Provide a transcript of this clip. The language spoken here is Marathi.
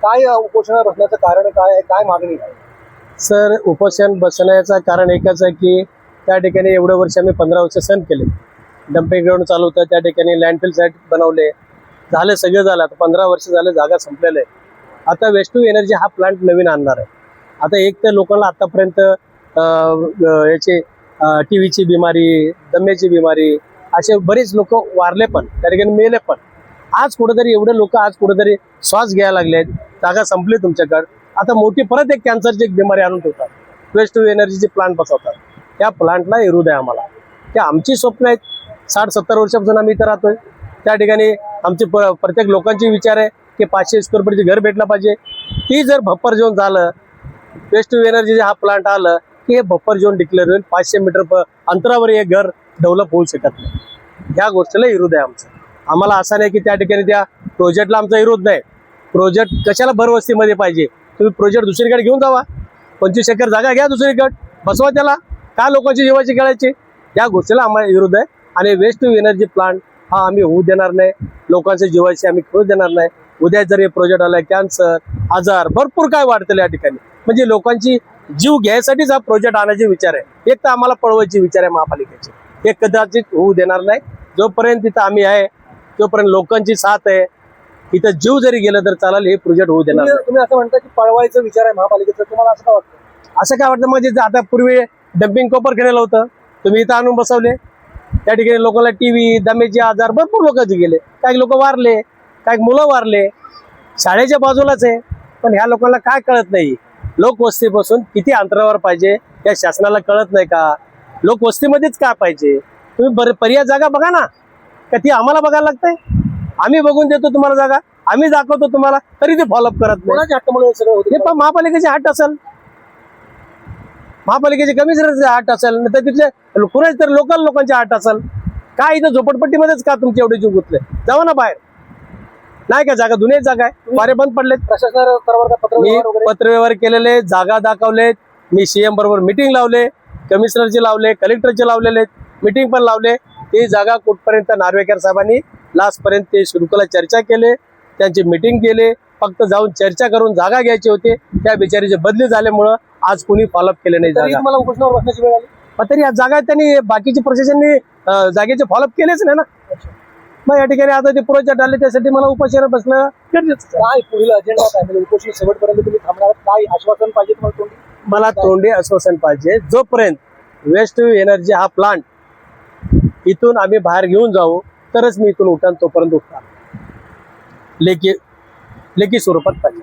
काय उपोषणाला बसण्याचं कारण काय आहे, काय मागणी आहे? सर, उपोषण बसण्याचं कारण एकच आहे की त्या ठिकाणी एवढं वर्ष आम्ही 15 वर्ष सहन केले. डम्पिंग ग्राउंड चालू होतं, त्या ठिकाणी लँडफिल साईट बनवले, झालं सगळं झालं. आता 15 वर्ष झाले, जागा संपलेलं आहे. आता वेस्ट टू एनर्जी हा प्लांट नवीन आणणार आहे. आता एक तर लोकांना आतापर्यंत याची टीव्हीची बिमारी, दम्याची बिमारी, असे बरेच लोक वारले पण, त्या ठिकाणी मेले पण. आज कुठेतरी एवढे लोक आज कुठेतरी श्वास घ्यायला लागलेत. जागा संपली तुमच्याकडे, आता मोठी परत एक कॅन्सरची एक बिमारी आणून ठेवतात. वेस्ट टू एनर्जीचे प्लांट बसवतात. त्या प्लांटला विरोध आहे आम्हाला. ते आमची स्वप्न आहेत. 60-70 वर्षापासून आम्ही इथं राहतोय. त्या ठिकाणी आमचे प्रत्येक लोकांचे विचार आहे की 500 स्क्वेअर फीटचे घर भेटलं पाहिजे. ती जर भप्पर झोन झालं, वेस्ट टू एनर्जी हा प्लांट आलं की हे भप्पर झोन डिक्लेअर होईल. 500 मीटर अंतरावर हे घर डेव्हलप होऊ शकत नाही. ह्या गोष्टीला विरोध आहे आमचा. आम्हाला असं नाही की त्या ठिकाणी त्या प्रोजेक्टला आमचा विरोध नाही. प्रोजेक्ट कशाला भरवस्तीमध्ये पाहिजे? तुम्ही प्रोजेक्ट दुसरीकडे घेऊन जावा. 25 एकर जागा घ्या दुसरीकडे, बसवा त्याला. का लोकांची जीवाची खेळायची? या गोष्टीला आम्हाला विरोध आहे. आणि वेस्ट टू एनर्जी प्लांट हा आम्ही होऊ देणार नाही. लोकांच्या जीवाची आम्ही खेळू देणार नाही. उद्या जर हे प्रोजेक्ट आला, कॅन्सर, आजार भरपूर काय वाढतील या ठिकाणी. म्हणजे लोकांची जीव घ्यायसाठीच हा प्रोजेक्ट आणायचे विचार आहे. एक तर आम्हाला पळवायचे विचार आहे महापालिकेचे. हे कदाचित होऊ देणार नाही. जोपर्यंत तिथं आम्ही आहे, जोपर्यंत लोकांची साथ आहे, इथं जीव जरी गेलं तर चालेल, हे प्रोजेक्ट होऊ देणार नाही. तुम्ही असं म्हणता की पळवायचा विचार आहे महापालिकेचा, तुम्हाला असं काय वाटतं? असं काय वाटतं? म्हणजे आता पूर्वी डम्पिंग कॉपर केलेलं होतं, तुम्ही इथं आणून बसवले. त्या ठिकाणी लोकांना टीव्ही, दमेचे आजार भरपूर लोकांचे गेले. काही लोक वारले, काही मुलं वारले. शाळेच्या बाजूलाच आहे. पण ह्या लोकांना काय कळत नाही? लोकवस्तीपासून किती अंतरावर पाहिजे या शासनाला कळत नाही का? लोकवस्तीमध्येच का पाहिजे? तुम्ही पर्याय जागा बघा ना. का ती आम्हाला बघायला लागतंय? आम्ही बघून देतो तुम्हाला जागा, आम्ही दाखवतो तुम्हाला, तरी ते फॉलोअप करत नाही. कोणाच्या हट्टामुळे हे सगळं होतं? हे पण महापालिकेचे हट्ट असेल, महापालिकेचे कमिशनरचे हट्ट असेल, नाही तर तिथले कुणाच तर लोकल लोकांचे हट्ट असेल. काय इथं झोपडपट्टीमध्येच का तुमचे एवढे जीव गुंतले? जावा ना बाहेर. नाही का जागा? दुनियेत जागा आहे, वारे बंद पडलेत. प्रशासनाला स्तरावर का मी पत्रव्यवहार वगैरे? पत्रव्यवहार केलेले, जागा दाखवलेत. मी सीएम बरोबर मिटिंग लावले, कमिशनरचे लावले, कलेक्टरचे लावलेले, मिटिंग पण लावले. ती जागा कुठपर्यंत नार्वेकर साहेबांनी लास्ट पर्यंत ते शुल्कला चर्चा केले, त्यांची मिटिंग केले. फक्त जाऊन चर्चा करून जागा घ्यायची होती. त्या बिचारीचे बदली झाल्यामुळं आज कुणी फॉलोअप केले नाही तरी जागा. तुम्हाला उपोषणावर बसण्याची वेळ आली? पण तरी या जागा त्यांनी बाकीचे प्रशासनाने जागेचे फॉलोअप केलेच नाही ना. मग या ठिकाणी आता ते प्रोजेक्ट आले, त्यासाठी मला उपोषणावर बसणं गरजेचं आहे. काय पुढील अजेंडा काय? म्हणजे उपोषण शेवटपर्यंत तुम्ही थांबणार? काय आश्वासन पाहिजे तुम्हाला तोंडी? मला तोंडी आश्वासन पाहिजे. जोपर्यंत वेस्ट टू एनर्जी हा प्लांट इथून आम्ही बाहेर घेऊन जाऊ, तरच मी इथून उठान, तोपर्यंत उठणार. लेखी स्वरूपात पाहिजे.